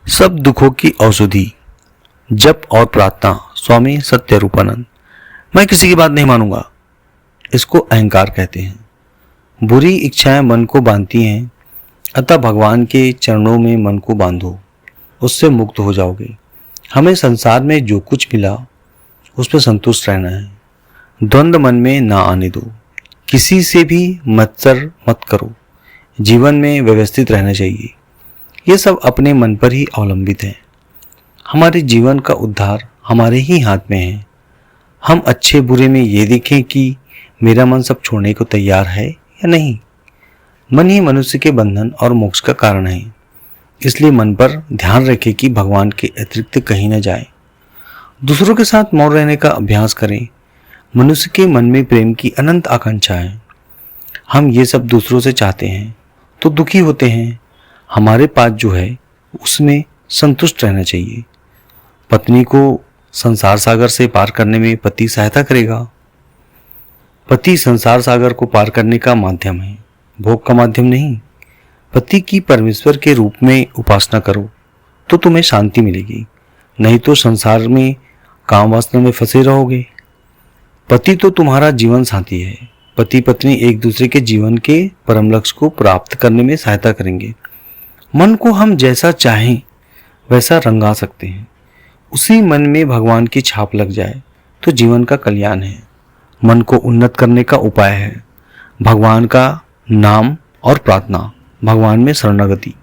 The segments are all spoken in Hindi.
सब दुखों की औषधि जप और प्रार्थना। स्वामी सत्यरूपानंद। मैं किसी की बात नहीं मानूंगा, इसको अहंकार कहते हैं। बुरी इच्छाएं मन को बांधती हैं, अतः भगवान के चरणों में मन को बांधो, उससे मुक्त हो जाओगे। हमें संसार में जो कुछ मिला उस पर संतुष्ट रहना है। द्वंद्व मन में ना आने दो, किसी से भी मत्सर मत करो। जीवन में व्यवस्थित रहना चाहिए। ये सब अपने मन पर ही अवलंबित है। हमारे जीवन का उद्धार हमारे ही हाथ में है। हम अच्छे बुरे में ये देखें कि मेरा मन सब छोड़ने को तैयार है या नहीं। मन ही मनुष्य के बंधन और मोक्ष का कारण है, इसलिए मन पर ध्यान रखें कि भगवान के अतिरिक्त कहीं न जाए। दूसरों के साथ मौन रहने का अभ्यास करें। मनुष्य के मन में प्रेम की अनंत आकांक्षा है। हम ये सब दूसरों से चाहते हैं तो दुखी होते हैं। हमारे पास जो है उसमें संतुष्ट रहना चाहिए। पत्नी को संसार सागर से पार करने में पति सहायता करेगा। पति संसार सागर को पार करने का माध्यम है, भोग का माध्यम नहीं। पति की परमेश्वर के रूप में उपासना करो तो तुम्हें शांति मिलेगी, नहीं तो संसार में काम वासना में फंसे रहोगे। पति तो तुम्हारा जीवन साथी है। पति पत्नी एक दूसरे के जीवन के परम लक्ष्य को प्राप्त करने में सहायता करेंगे। मन को हम जैसा चाहें वैसा रंगा सकते हैं। उसी मन में भगवान की छाप लग जाए तो जीवन का कल्याण है। मन को उन्नत करने का उपाय है भगवान का नाम और प्रार्थना, भगवान में शरणागति।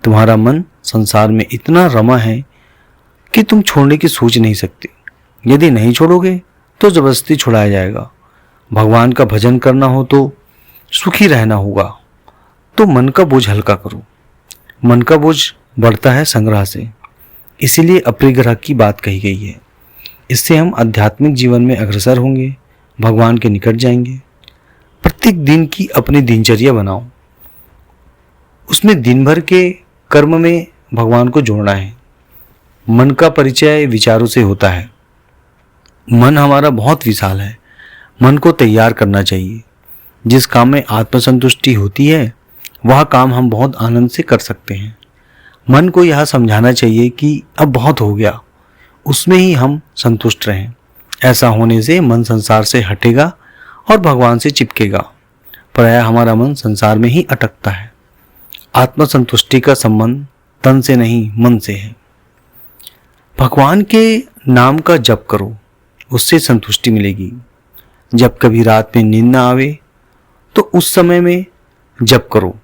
तुम्हारा मन संसार में इतना रमा है कि तुम छोड़ने की सोच नहीं सकते। यदि नहीं छोड़ोगे तो जबरदस्ती छुड़ाया जाएगा। भगवान का भजन करना हो तो सुखी रहना होगा, तो मन का बोझ हल्का करो। मन का बोझ बढ़ता है संग्रह से, इसीलिए अपरिग्रह की बात कही गई है। इससे हम आध्यात्मिक जीवन में अग्रसर होंगे, भगवान के निकट जाएंगे। प्रत्येक दिन की अपनी दिनचर्या बनाओ, उसमें दिन भर के कर्म में भगवान को जोड़ना है। मन का परिचय विचारों से होता है। मन हमारा बहुत विशाल है। मन को तैयार करना चाहिए। जिस काम में आत्मसंतुष्टि होती है वह काम हम बहुत आनंद से कर सकते हैं। मन को यह समझाना चाहिए कि अब बहुत हो गया, उसमें ही हम संतुष्ट रहें। ऐसा होने से मन संसार से हटेगा और भगवान से चिपकेगा। प्रायः हमारा मन संसार में ही अटकता है। आत्मसंतुष्टि का संबंध तन से नहीं मन से है। भगवान के नाम का जप करो, उससे संतुष्टि मिलेगी। जब कभी रात में नींद ना आवे तो उस समय में जप करो।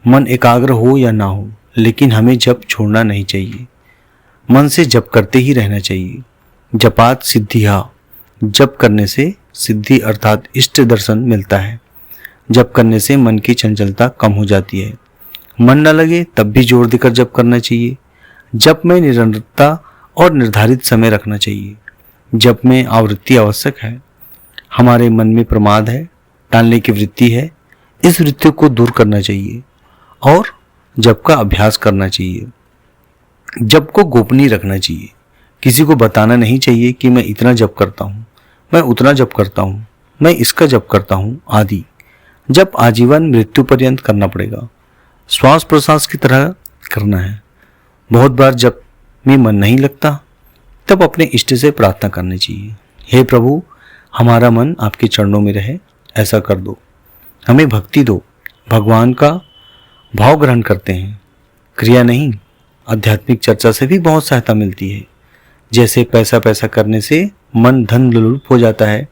मन एकाग्र हो या ना हो, लेकिन हमें जप छोड़ना नहीं चाहिए। मन से जप करते ही रहना चाहिए। जपात सिद्धिया, जप करने से सिद्धि अर्थात इष्ट दर्शन मिलता है। जप करने से मन की चंचलता कम हो जाती है। मन न लगे तब भी जोर देकर जप करना चाहिए। जप में निरंतरता और निर्धारित समय रखना चाहिए। जप में आवृत्ति आवश्यक है। हमारे मन में प्रमाद है, टालने की वृत्ति है। इस वृत्ति को दूर करना चाहिए और जप का अभ्यास करना चाहिए। जप को गोपनीय रखना चाहिए। किसी को बताना नहीं चाहिए कि मैं इतना जप करता हूँ, मैं उतना जप करता हूँ, मैं इसका जप करता हूँ आदि। जप आजीवन मृत्यु पर्यंत करना पड़ेगा। श्वास प्रश्वास की तरह करना है। बहुत बार जप में मन नहीं लगता तब अपने इष्ट से प्रार्थना करनी चाहिए। हे प्रभु, हमारा मन आपके चरणों में रहे, ऐसा कर दो। हमें भक्ति दो। भगवान का भाव ग्रहण करते हैं, क्रिया नहीं। आध्यात्मिक चर्चा से भी बहुत सहायता मिलती है। जैसे पैसा पैसा करने से मन धन लुलुप हो जाता है,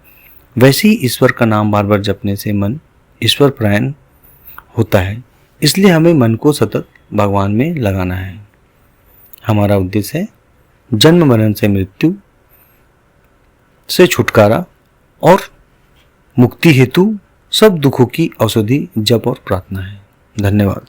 वैसे ही ईश्वर का नाम बार बार जपने से मन ईश्वर परायण होता है। इसलिए हमें मन को सतत भगवान में लगाना है। हमारा उद्देश्य है जन्म मरण से मृत्यु से छुटकारा और मुक्ति हेतु सब दुखों की औषधि जप और प्रार्थना है। धन्यवाद।